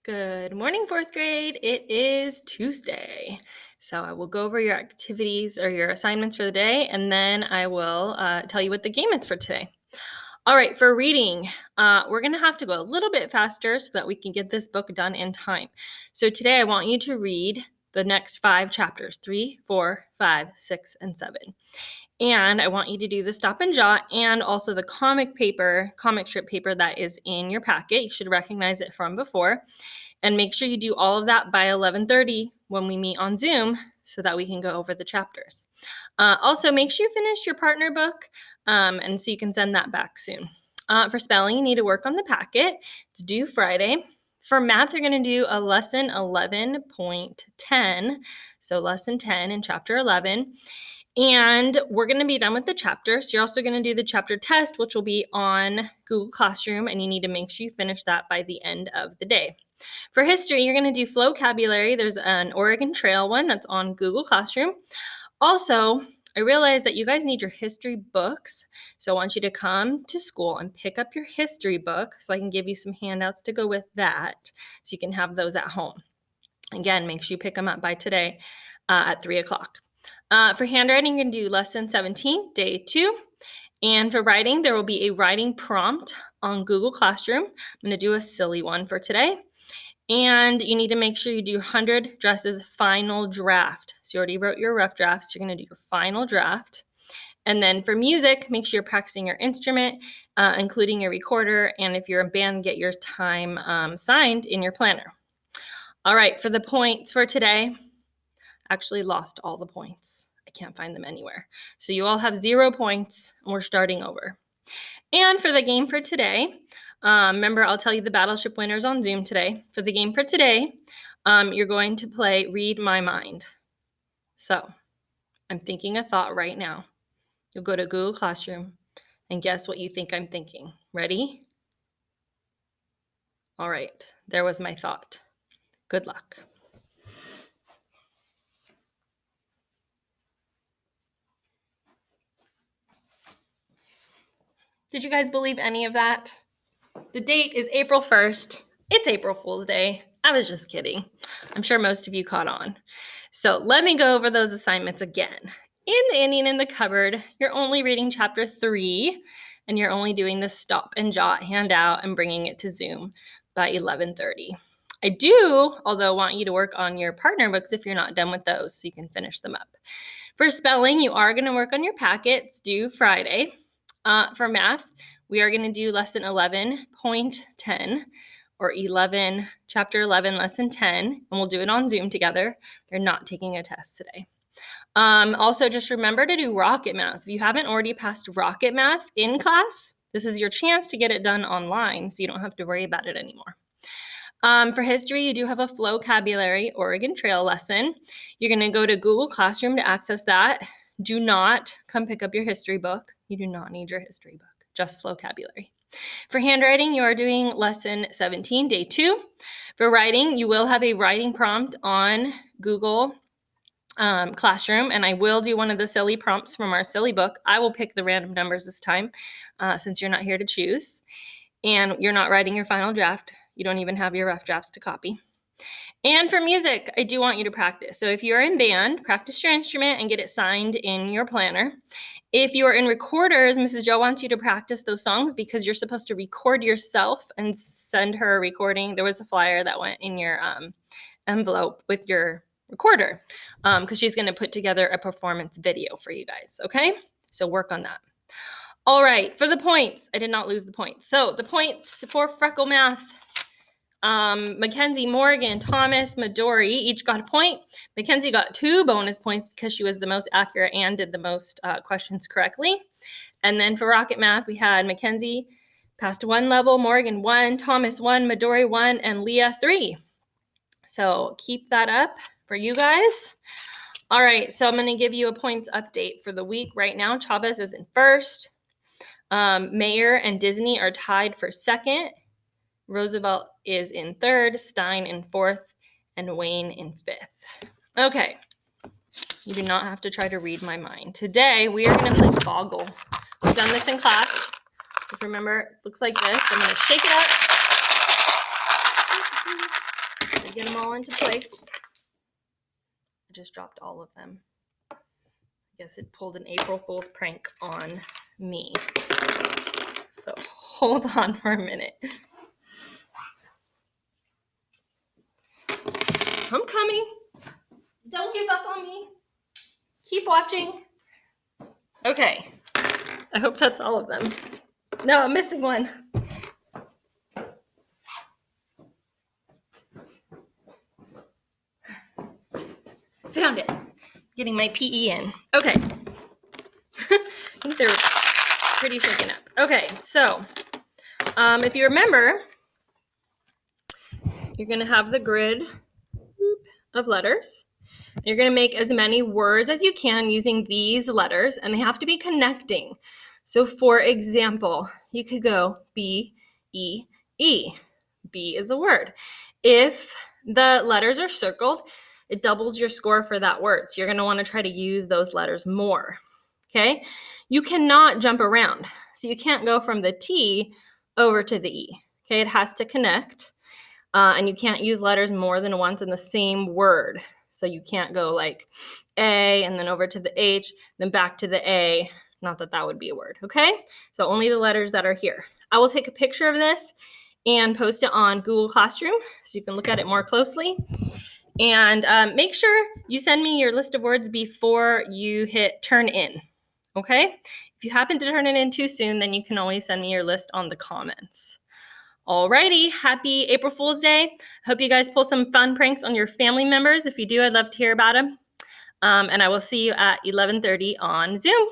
Good morning, fourth grade. It is Tuesday. So I will go over your activities or your assignments for the day, and then I will tell you what the game is for today. All right, for reading, we're going to have to go a little bit faster so that we can get this book done in time. So today I want you to read the next 5 chapters, 3, 4, 5, 6, and 7. And I want you to do the stop and jot and also the comic strip paper that is in your packet. You should recognize it from before. And make sure you do all of that by 11:30 when we meet on Zoom so that we can go over the chapters. Also, make sure you finish your partner book and so you can send that back soon. For spelling, you need to work on the packet. It's due Friday. For math, you're going to do a lesson 11.10. So lesson 10 in chapter 11. And we're going to be done with the chapter. So you're also going to do the chapter test, which will be on Google Classroom. And you need to make sure you finish that by the end of the day. For history, you're going to do vocabulary. There's an Oregon Trail one that's on Google Classroom. Also, I realize that you guys need your history books. So I want you to come to school and pick up your history book so I can give you some handouts to go with that so you can have those at home. Again, make sure you pick them up by today at 3 o'clock. For handwriting, you can do lesson 17, day 2. And for writing, there will be a writing prompt on Google Classroom. I'm going to do a silly one for today. And you need to make sure you do 100 dresses final draft. So you already wrote your rough drafts. You're going to do your final draft. And then for music, make sure you're practicing your instrument, including your recorder. And if you're a band, get your time signed in your planner. All right, for the points for today, actually lost all the points. I can't find them anywhere. So you all have 0 points, and we're starting over. And for the game for today, remember, I'll tell you the battleship winners on Zoom today. For the game for today, you're going to play Read My Mind. So I'm thinking a thought right now. You'll go to Google Classroom and guess what you think I'm thinking. Ready? All right, there was my thought. Good luck. Did you guys believe any of that? The date is April 1st. It's April Fool's Day. I was just kidding. I'm sure most of you caught on. So let me go over those assignments again. In the Indian in the Cupboard, you're only reading chapter 3, and you're only doing the stop and jot handout and bringing it to Zoom by 11:30. I do, although, want you to work on your partner books if you're not done with those so you can finish them up. For spelling, you are going to work on your packets due Friday. For math, we are going to do lesson 11.10 or chapter 11, lesson 10, and we'll do it on Zoom together. You're not taking a test today. Also, just remember to do rocket math. If you haven't already passed rocket math in class, this is your chance to get it done online so you don't have to worry about it anymore. For history, you do have a vocabulary Oregon Trail lesson. You're going to go to Google Classroom to access that. Do not come pick up your history book. You do not need your history book, just vocabulary. For handwriting, you are doing lesson 17, day 2. For writing, you will have a writing prompt on Google Classroom, and I will do one of the silly prompts from our silly book. I will pick the random numbers this time since you're not here to choose. And you're not writing your final draft. You don't even have your rough drafts to copy. And for music, I do want you to practice. So if you're in band, practice your instrument and get it signed in your planner. If you are in recorders, Mrs. Joe wants you to practice those songs because you're supposed to record yourself and send her a recording. There was a flyer that went in your envelope with your recorder because she's going to put together a performance video for you guys, okay? So work on that. All right, for the points, I did not lose the points. So the points for Freckle Math, Mackenzie, Morgan, Thomas, Midori each got a point. Mackenzie got 2 bonus points because she was the most accurate and did the most questions correctly. And then for Rocket Math, we had Mackenzie passed 1 level, Morgan 1, Thomas 1, Midori 1, and Leah 3. So keep that up for you guys. All right, so I'm going to give you a points update for the week. Right now, Chavez is in first. Mayer and Disney are tied for second. Roosevelt is in third, Stein in fourth, and Wayne in fifth. Okay, you do not have to try to read my mind. Today, we are going to play Boggle. We've done this in class. If you remember, it looks like this. I'm going to shake it up. to get them all into place. I just dropped all of them. I guess it pulled an April Fool's prank on me. So hold on for a minute. I'm coming. Don't give up on me. Keep watching. Okay. I hope that's all of them. No, I'm missing one. Found it. Getting my PE in. Okay. I think they're pretty shaken up. Okay, so if you remember, you're going to have the grid of letters. You're going to make as many words as you can using these letters, and they have to be connecting. So for example, you could go B, E, E. B is a word. If the letters are circled, it doubles your score for that word. So you're going to want to try to use those letters more. Okay? You cannot jump around. So you can't go from the T over to the E. Okay? It has to connect. And you can't use letters more than once in the same word. So you can't go like A and then over to the H, then back to the A. Not that that would be a word, okay? So only the letters that are here. I will take a picture of this and post it on Google Classroom so you can look at it more closely. And make sure you send me your list of words before you hit turn in, okay? If you happen to turn it in too soon, then you can always send me your list on the comments. Alrighty, happy April Fool's Day. Hope you guys pull some fun pranks on your family members. If you do, I'd love to hear about them. And I will see you at 11:30 on Zoom.